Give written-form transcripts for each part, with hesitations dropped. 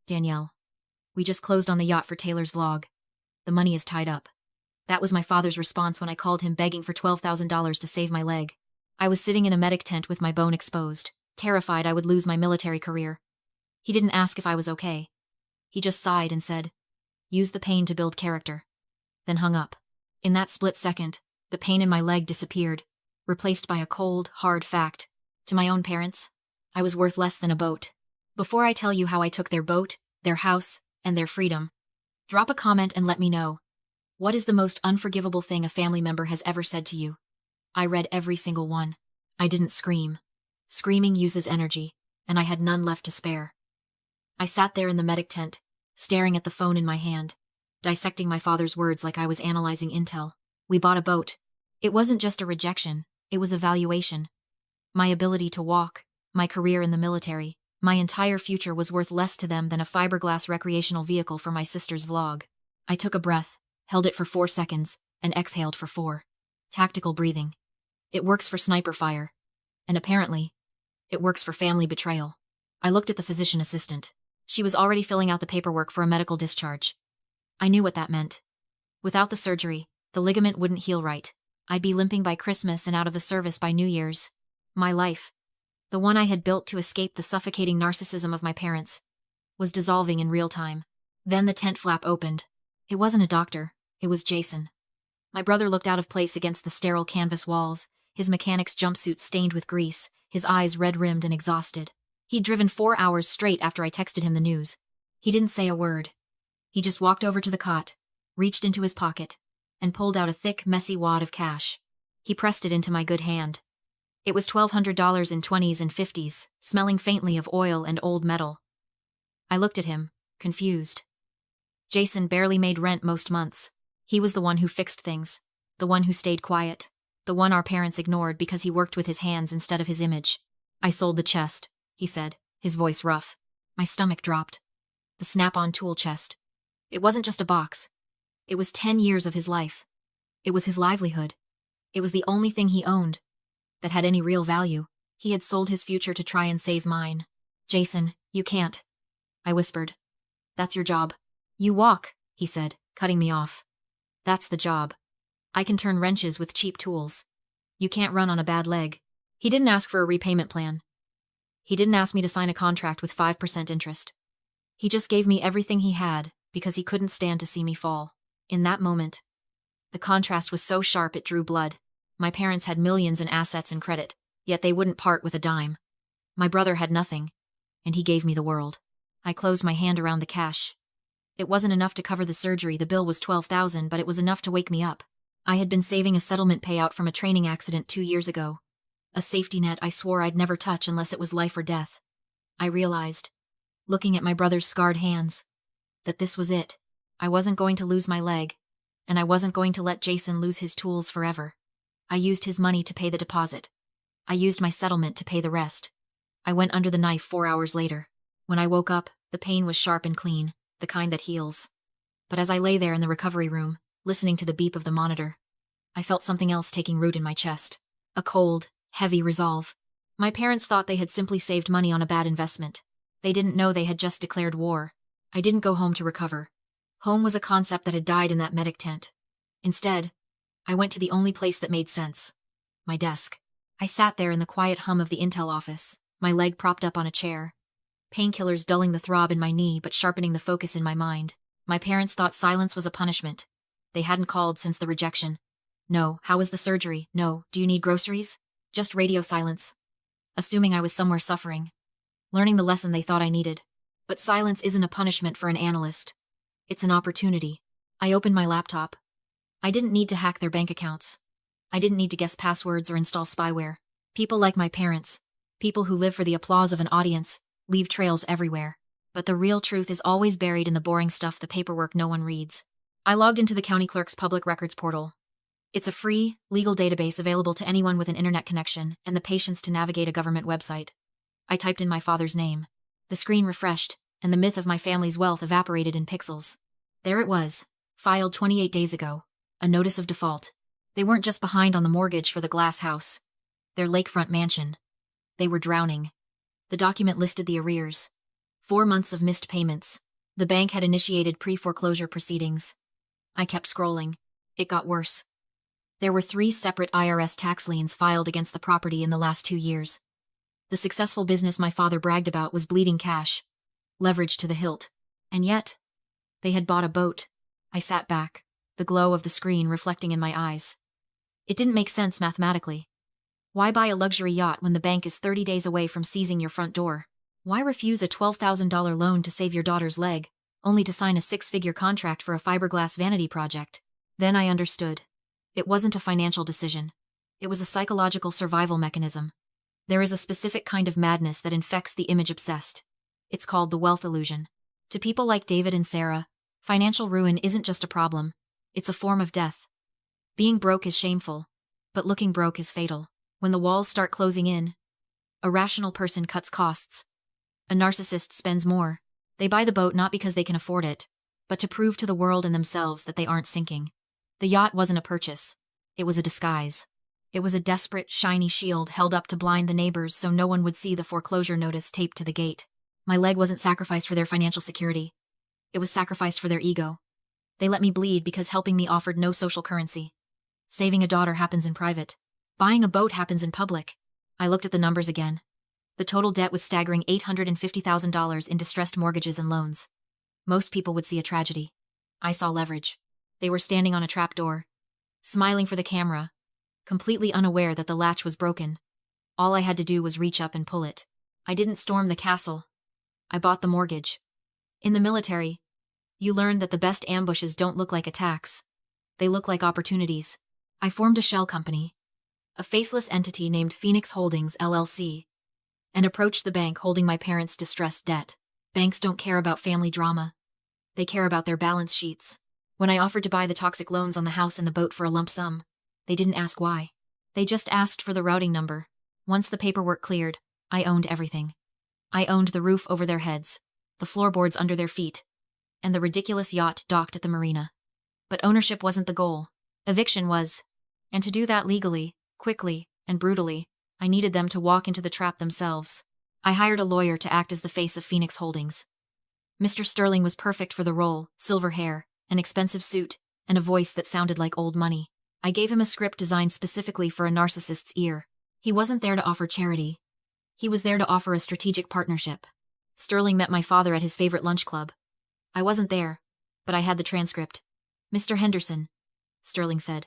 Danielle. We just closed on the yacht for Taylor's vlog. The money is tied up. That was my father's response when I called him begging for $12,000 to save my leg. I was sitting in a medic tent with my bone exposed, terrified I would lose my military career. He didn't ask if I was okay. He just sighed and said, "Use the pain to build character." Then hung up. In that split second, the pain in my leg disappeared, replaced by a cold, hard fact. To my own parents, I was worth less than a boat. Before I tell you how I took their boat, their house, and their freedom, drop a comment and let me know. What is the most unforgivable thing a family member has ever said to you? I read every single one. I didn't scream. Screaming uses energy, and I had none left to spare. I sat there in the medic tent, staring at the phone in my hand, dissecting my father's words like I was analyzing intel. We bought a boat. It wasn't just a rejection, it was a valuation. My ability to walk, my career in the military, my entire future was worth less to them than a fiberglass recreational vehicle for my sister's vlog. I took a breath, held it for 4 seconds, and exhaled for 4. Tactical breathing. It works for sniper fire. And apparently, it works for family betrayal. I looked at the physician assistant. She was already filling out the paperwork for a medical discharge. I knew what that meant. Without the surgery, the ligament wouldn't heal right. I'd be limping by Christmas and out of the service by New Year's. My life, the one I had built to escape the suffocating narcissism of my parents, was dissolving in real time. Then the tent flap opened. It wasn't a doctor, it was Jason. My brother looked out of place against the sterile canvas walls, his mechanic's jumpsuit stained with grease, his eyes red-rimmed and exhausted. He'd driven 4 hours straight after I texted him the news. He didn't say a word. He just walked over to the cot, reached into his pocket, and pulled out a thick, messy wad of cash. He pressed it into my good hand. It was $1,200 in 20s and 50s, smelling faintly of oil and old metal. I looked at him, confused. Jason barely made rent most months. He was the one who fixed things, the one who stayed quiet, the one our parents ignored because he worked with his hands instead of his image. "I sold the chest," he said, his voice rough. My stomach dropped. The snap-on tool chest. It wasn't just a box. It was 10 years of his life. It was his livelihood. It was the only thing he owned that had any real value. He had sold his future to try and save mine. "Jason, you can't," I whispered. "That's your job." "You walk," he said, cutting me off. "That's the job. I can turn wrenches with cheap tools. You can't run on a bad leg." He didn't ask for a repayment plan. He didn't ask me to sign a contract with 5% interest. He just gave me everything he had because he couldn't stand to see me fall. In that moment, the contrast was so sharp it drew blood. My parents had millions in assets and credit, yet they wouldn't part with a dime. My brother had nothing, and he gave me the world. I closed my hand around the cash. It wasn't enough to cover the surgery. The bill was $12,000, but it was enough to wake me up. I had been saving a settlement payout from a training accident 2 years ago. A safety net I swore I'd never touch unless it was life or death. I realized, looking at my brother's scarred hands, that this was it. I wasn't going to lose my leg, and I wasn't going to let Jason lose his tools forever. I used his money to pay the deposit. I used my settlement to pay the rest. I went under the knife 4 hours later. When I woke up, the pain was sharp and clean, the kind that heals. But as I lay there in the recovery room, listening to the beep of the monitor, I felt something else taking root in my chest. A cold, heavy resolve. My parents thought they had simply saved money on a bad investment. They didn't know they had just declared war. I didn't go home to recover. Home was a concept that had died in that medic tent. Instead, I went to the only place that made sense. My desk. I sat there in the quiet hum of the intel office, my leg propped up on a chair. Painkillers dulling the throb in my knee but sharpening the focus in my mind. My parents thought silence was a punishment. They hadn't called since the rejection. "No, how was the surgery? No, do you need groceries?" Just radio silence. Assuming I was somewhere suffering. Learning the lesson they thought I needed. But silence isn't a punishment for an analyst. It's an opportunity. I opened my laptop. I didn't need to hack their bank accounts. I didn't need to guess passwords or install spyware. People like my parents, people who live for the applause of an audience, leave trails everywhere. But the real truth is always buried in the boring stuff, the paperwork no one reads. I logged into the county clerk's public records portal. It's a free, legal database available to anyone with an internet connection and the patience to navigate a government website. I typed in my father's name. The screen refreshed, and the myth of my family's wealth evaporated in pixels. There it was, filed 28 days ago. A notice of default. They weren't just behind on the mortgage for the glass house. Their lakefront mansion. They were drowning. The document listed the arrears. 4 months of missed payments. The bank had initiated pre-foreclosure proceedings. I kept scrolling. It got worse. There were 3 separate IRS tax liens filed against the property in the last 2 years. The successful business my father bragged about was bleeding cash, leveraged to the hilt. And yet, they had bought a boat. I sat back, the glow of the screen reflecting in my eyes. It didn't make sense mathematically. Why buy a luxury yacht when the bank is 30 days away from seizing your front door? Why refuse a $12,000 loan to save your daughter's leg, only to sign a 6-figure contract for a fiberglass vanity project? Then I understood. It wasn't a financial decision. It was a psychological survival mechanism. There is a specific kind of madness that infects the image-obsessed. It's called the wealth illusion. To people like David and Sarah, financial ruin isn't just a problem. It's a form of death. Being broke is shameful, but looking broke is fatal. When the walls start closing in, a rational person cuts costs. A narcissist spends more. They buy the boat not because they can afford it, but to prove to the world and themselves that they aren't sinking. The yacht wasn't a purchase. It was a disguise. It was a desperate, shiny shield held up to blind the neighbors so no one would see the foreclosure notice taped to the gate. My leg wasn't sacrificed for their financial security. It was sacrificed for their ego. They let me bleed because helping me offered no social currency. Saving a daughter happens in private. Buying a boat happens in public. I looked at the numbers again. The total debt was staggering $850,000 in distressed mortgages and loans. Most people would see a tragedy. I saw leverage. They were standing on a trapdoor, smiling for the camera, completely unaware that the latch was broken. All I had to do was reach up and pull it. I didn't storm the castle. I bought the mortgage. In the military, you learn that the best ambushes don't look like attacks. They look like opportunities. I formed a shell company, a faceless entity named Phoenix Holdings, LLC, and approached the bank holding my parents' distressed debt. Banks don't care about family drama. They care about their balance sheets. When I offered to buy the toxic loans on the house and the boat for a lump sum, they didn't ask why. They just asked for the routing number. Once the paperwork cleared, I owned everything. I owned the roof over their heads, the floorboards under their feet, and the ridiculous yacht docked at the marina. But ownership wasn't the goal. Eviction was. And to do that legally, quickly, and brutally, I needed them to walk into the trap themselves. I hired a lawyer to act as the face of Phoenix Holdings. Mr. Sterling was perfect for the role: silver hair, an expensive suit, and a voice that sounded like old money. I gave him a script designed specifically for a narcissist's ear. He wasn't there to offer charity. He was there to offer a strategic partnership. Sterling met my father at his favorite lunch club. I wasn't there, but I had the transcript. "Mr. Henderson," Sterling said,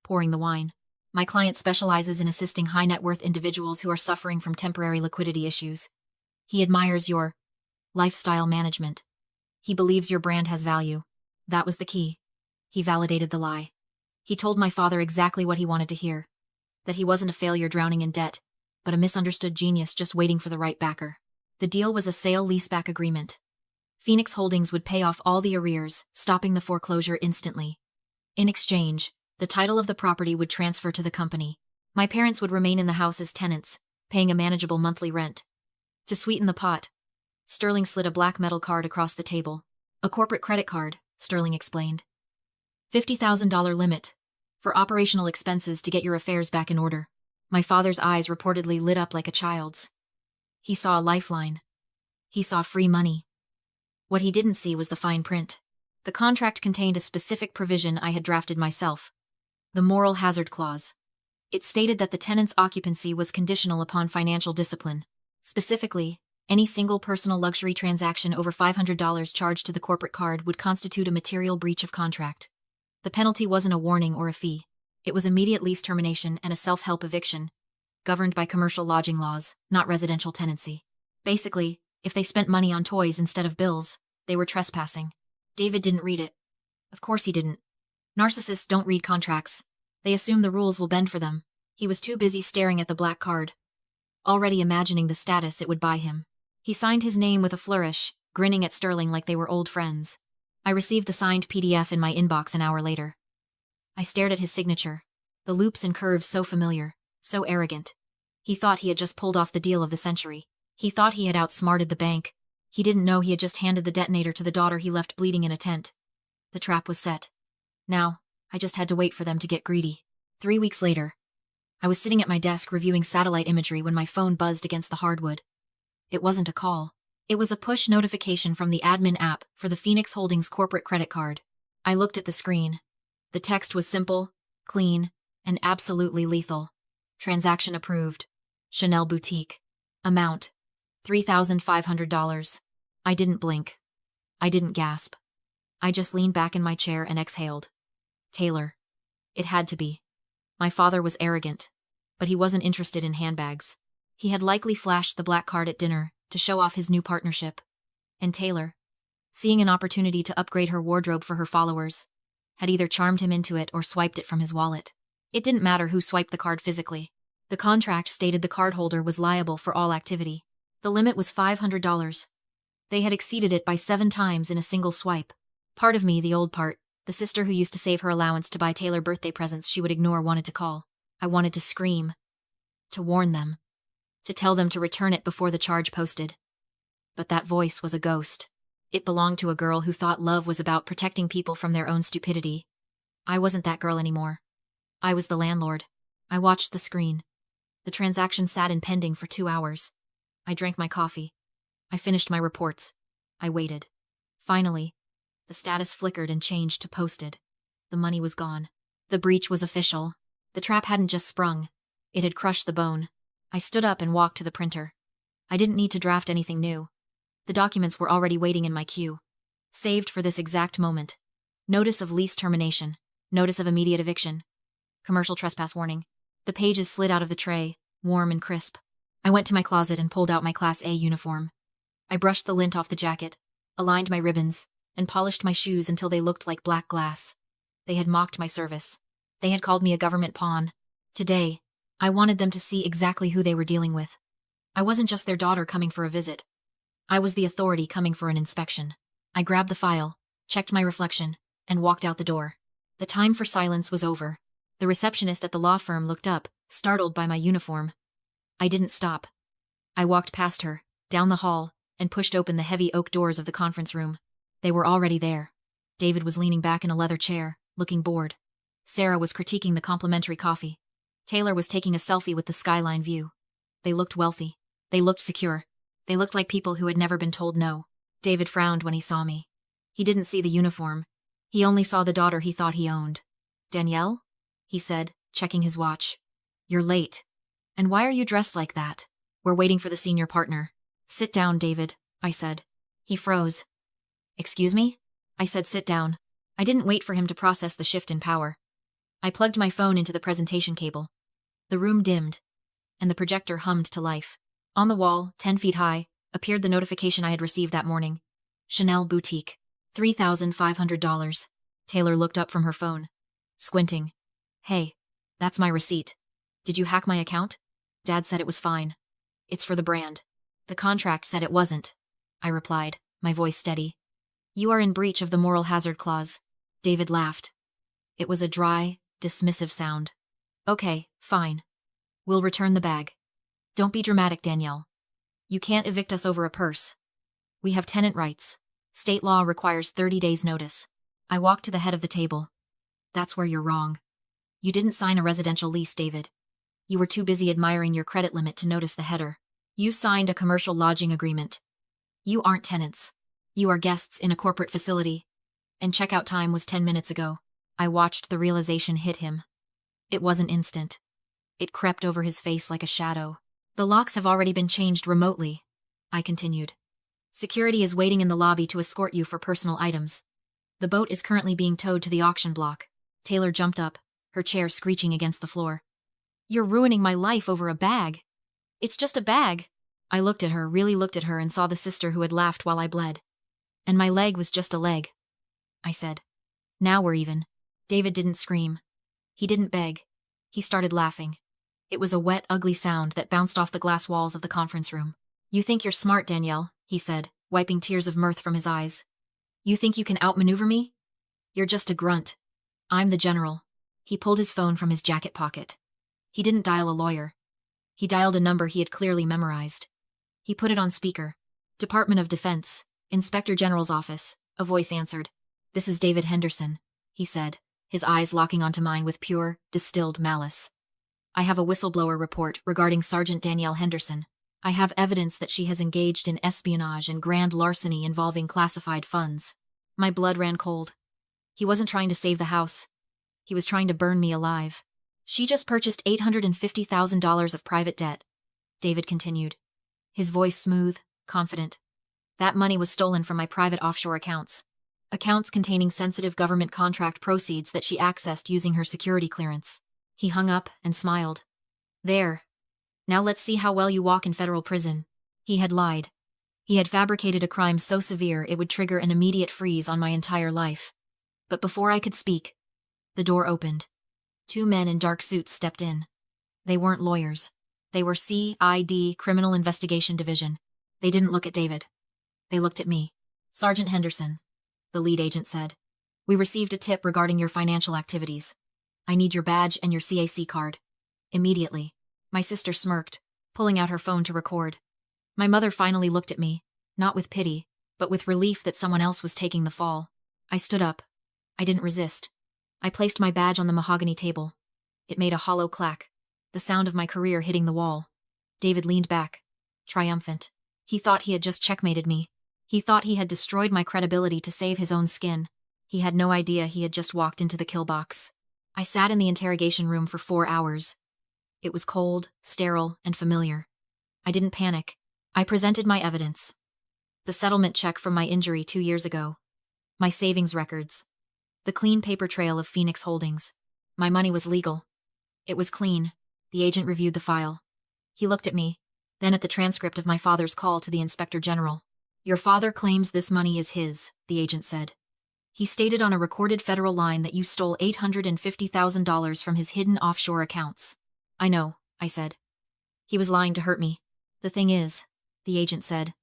pouring the wine, "my client specializes in assisting high-net-worth individuals who are suffering from temporary liquidity issues. He admires your lifestyle management. He believes your brand has value." That was the key. He validated the lie. He told my father exactly what he wanted to hear. That he wasn't a failure drowning in debt, but a misunderstood genius just waiting for the right backer. The deal was a sale-leaseback agreement. Phoenix Holdings would pay off all the arrears, stopping the foreclosure instantly. In exchange, the title of the property would transfer to the company. My parents would remain in the house as tenants, paying a manageable monthly rent. To sweeten the pot, Sterling slid a black metal card across the table. "A corporate credit card," Sterling explained. $50,000 limit. For operational expenses to get your affairs back in order. My father's eyes reportedly lit up like a child's. He saw a lifeline. He saw free money. What he didn't see was the fine print. The contract contained a specific provision I had drafted myself. The moral hazard clause. It stated that the tenant's occupancy was conditional upon financial discipline. Specifically, any single personal luxury transaction over $500 charged to the corporate card would constitute a material breach of contract. The penalty wasn't a warning or a fee. It was immediate lease termination and a self-help eviction, governed by commercial lodging laws, not residential tenancy. Basically, if they spent money on toys instead of bills, they were trespassing. David didn't read it. Of course he didn't. Narcissists don't read contracts. They assume the rules will bend for them. He was too busy staring at the black card, already imagining the status it would buy him. He signed his name with a flourish, grinning at Sterling like they were old friends. I received the signed PDF in my inbox an hour later. I stared at his signature, the loops and curves so familiar, so arrogant. He thought he had just pulled off the deal of the century. He thought he had outsmarted the bank. He didn't know he had just handed the detonator to the daughter he left bleeding in a tent. The trap was set. Now, I just had to wait for them to get greedy. 3 weeks later, I was sitting at my desk reviewing satellite imagery when my phone buzzed against the hardwood. It wasn't a call. It was a push notification from the admin app for the Phoenix Holdings corporate credit card. I looked at the screen. The text was simple, clean, and absolutely lethal. Transaction approved. Chanel Boutique. Amount: $3,500. I didn't blink. I didn't gasp. I just leaned back in my chair and exhaled. Taylor. It had to be. My father was arrogant, but he wasn't interested in handbags. He had likely flashed the black card at dinner to show off his new partnership. And Taylor, seeing an opportunity to upgrade her wardrobe for her followers, had either charmed him into it or swiped it from his wallet. It didn't matter who swiped the card physically. The contract stated the cardholder was liable for all activity. The limit was $500. They had exceeded it by 7 times in a single swipe. Part of me, the old part, the sister who used to save her allowance to buy Taylor birthday presents she would ignore, wanted to call. I wanted to scream. To warn them. To tell them to return it before the charge posted. But that voice was a ghost. It belonged to a girl who thought love was about protecting people from their own stupidity. I wasn't that girl anymore. I was the landlord. I watched the screen. The transaction sat in pending for 2 hours. I drank my coffee. I finished my reports. I waited. Finally, the status flickered and changed to posted. The money was gone. The breach was official. The trap hadn't just sprung. It had crushed the bone. I stood up and walked to the printer. I didn't need to draft anything new. The documents were already waiting in my queue. Saved for this exact moment. Notice of lease termination. Notice of immediate eviction. Commercial trespass warning. The pages slid out of the tray, warm and crisp. I went to my closet and pulled out my Class A uniform. I brushed the lint off the jacket, aligned my ribbons, and polished my shoes until they looked like black glass. They had mocked my service. They had called me a government pawn. Today, I wanted them to see exactly who they were dealing with. I wasn't just their daughter coming for a visit. I was the authority coming for an inspection. I grabbed the file, checked my reflection, and walked out the door. The time for silence was over. The receptionist at the law firm looked up, startled by my uniform. I didn't stop. I walked past her, down the hall, and pushed open the heavy oak doors of the conference room. They were already there. David was leaning back in a leather chair, looking bored. Sarah was critiquing the complimentary coffee. Taylor was taking a selfie with the skyline view. They looked wealthy. They looked secure. They looked like people who had never been told no. David frowned when he saw me. He didn't see the uniform. He only saw the daughter he thought he owned. "Danielle?" he said, checking his watch. "You're late. And why are you dressed like that?" "We're waiting for the senior partner." "Sit down, David," I said. He froze. "Excuse me?" I said, "Sit down." I didn't wait for him to process the shift in power. I plugged my phone into the presentation cable. The room dimmed, and the projector hummed to life. On the wall, 10 feet high, appeared the notification I had received that morning. Chanel Boutique. $3,500. Taylor looked up from her phone, squinting. "Hey, that's my receipt. Did you hack my account?" "Dad said it was fine. It's for the brand." "The contract said it wasn't," I replied, my voice steady. "You are in breach of the moral hazard clause." David laughed. It was a dry, dismissive sound. "Okay, fine. We'll return the bag. Don't be dramatic, Danielle. You can't evict us over a purse. We have tenant rights. State law requires 30 days' notice." I walked to the head of the table. "That's where you're wrong. You didn't sign a residential lease, David. You were too busy admiring your credit limit to notice the header. You signed a commercial lodging agreement. You aren't tenants. You are guests in a corporate facility. And checkout time was 10 minutes ago." I watched the realization hit him. It wasn't instant. It crept over his face like a shadow. "The locks have already been changed remotely," I continued. "Security is waiting in the lobby to escort you for personal items. The boat is currently being towed to the auction block." Taylor jumped up, her chair screeching against the floor. "You're ruining my life over a bag." "It's just a bag." I looked at her, really looked at her, and saw the sister who had laughed while I bled. "And my leg was just a leg," I said. "Now we're even." David didn't scream. He didn't beg. He started laughing. It was a wet, ugly sound that bounced off the glass walls of the conference room. "You think you're smart, Danielle," he said, wiping tears of mirth from his eyes. "You think you can outmaneuver me? You're just a grunt. I'm the general." He pulled his phone from his jacket pocket. He didn't dial a lawyer. He dialed a number he had clearly memorized. He put it on speaker. "Department of Defense, Inspector General's office," a voice answered. "This is David Henderson," he said, his eyes locking onto mine with pure, distilled malice. "I have a whistleblower report regarding Sergeant Danielle Henderson. I have evidence that she has engaged in espionage and grand larceny involving classified funds. My blood ran cold. He wasn't trying to save the house. He was trying to burn me alive. She just purchased $850,000 of private debt, David continued, his voice smooth, confident. That money was stolen from my private offshore accounts. Accounts containing sensitive government contract proceeds that she accessed using her security clearance. He hung up and smiled. There. Now let's see how well you walk in federal prison. He had lied. He had fabricated a crime so severe it would trigger an immediate freeze on my entire life. But before I could speak, the door opened. 2 men in dark suits stepped in. They weren't lawyers. They were CID, Criminal Investigation Division. They didn't look at David. They looked at me. Sergeant Henderson, the lead agent said. We received a tip regarding your financial activities. I need your badge and your CAC card. Immediately. My sister smirked, pulling out her phone to record. My mother finally looked at me, not with pity, but with relief that someone else was taking the fall. I stood up. I didn't resist. I placed my badge on the mahogany table. It made a hollow clack, the sound of my career hitting the wall. David leaned back, triumphant. He thought he had just checkmated me. He thought he had destroyed my credibility to save his own skin. He had no idea he had just walked into the kill box. I sat in the interrogation room for 4 hours. It was cold, sterile, and familiar. I didn't panic. I presented my evidence. The settlement check from my injury 2 years ago. My savings records. The clean paper trail of Phoenix Holdings. My money was legal. It was clean. The agent reviewed the file. He looked at me, then at the transcript of my father's call to the Inspector General. Your father claims this money is his, the agent said. He stated on a recorded federal line that you stole $850,000 from his hidden offshore accounts. I know, I said. He was lying to hurt me. The thing is, the agent said,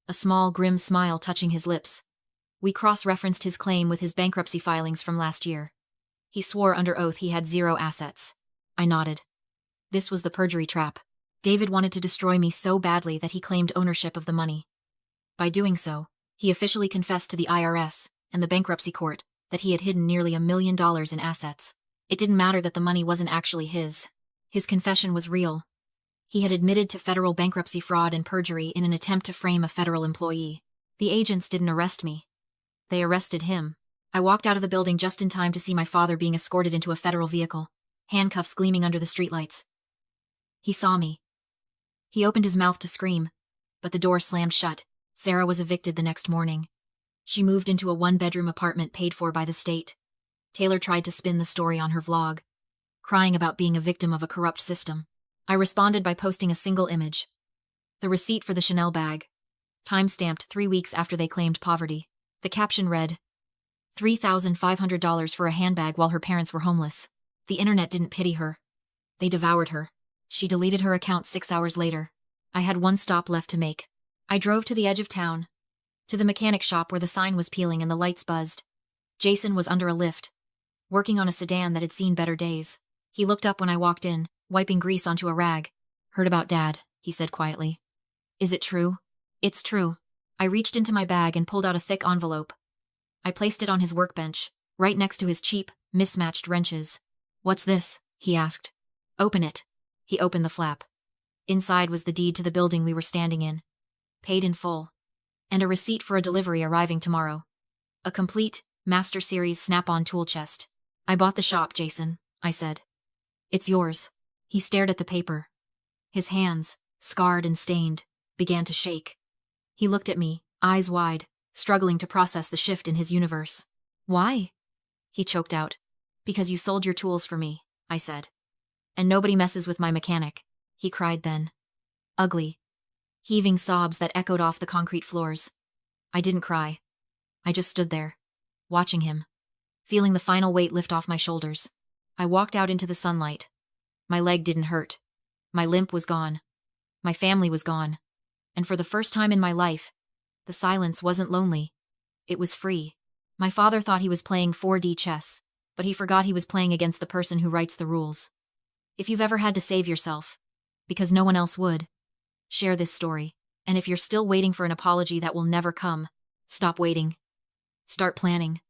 a small, grim smile touching his lips. We cross-referenced his claim with his bankruptcy filings from last year. He swore under oath he had 0 assets. I nodded. This was the perjury trap. David wanted to destroy me so badly that he claimed ownership of the money. By doing so, he officially confessed to the IRS and the bankruptcy court that he had hidden nearly $1 million in assets. It didn't matter that the money wasn't actually his. His confession was real. He had admitted to federal bankruptcy fraud and perjury in an attempt to frame a federal employee. The agents didn't arrest me. They arrested him. I walked out of the building just in time to see my father being escorted into a federal vehicle, handcuffs gleaming under the streetlights. He saw me. He opened his mouth to scream, but the door slammed shut. Sarah was evicted the next morning. She moved into a 1-bedroom apartment paid for by the state. Taylor tried to spin the story on her vlog, crying about being a victim of a corrupt system. I responded by posting a single image. The receipt for the Chanel bag, time-stamped 3 weeks after they claimed poverty. The caption read, $3,500 for a handbag while her parents were homeless. The internet didn't pity her. They devoured her. She deleted her account 6 hours later. I had one stop left to make. I drove to the edge of town, to the mechanic shop where the sign was peeling and the lights buzzed. Jason was under a lift, working on a sedan that had seen better days. He looked up when I walked in, wiping grease onto a rag. Heard about Dad, he said quietly. Is it true? It's true. I reached into my bag and pulled out a thick envelope. I placed it on his workbench, right next to his cheap, mismatched wrenches. What's this? He asked. Open it. He opened the flap. Inside was the deed to the building we were standing in, paid in full, and a receipt for a delivery arriving tomorrow. A complete, Master Series snap-on tool chest. I bought the shop, Jason, I said. It's yours. He stared at the paper. His hands, scarred and stained, began to shake. He looked at me, eyes wide, struggling to process the shift in his universe. Why? He choked out. Because you sold your tools for me, I said. And nobody messes with my mechanic, he cried then. Ugly, heaving sobs that echoed off the concrete floors. I didn't cry. I just stood there, watching him, feeling the final weight lift off my shoulders. I walked out into the sunlight. My leg didn't hurt. My limp was gone. My family was gone. And for the first time in my life, the silence wasn't lonely. It was free. My father thought he was playing 4D chess, but he forgot he was playing against the person who writes the rules. If you've ever had to save yourself, because no one else would, share this story. And if you're still waiting for an apology that will never come, stop waiting. Start planning.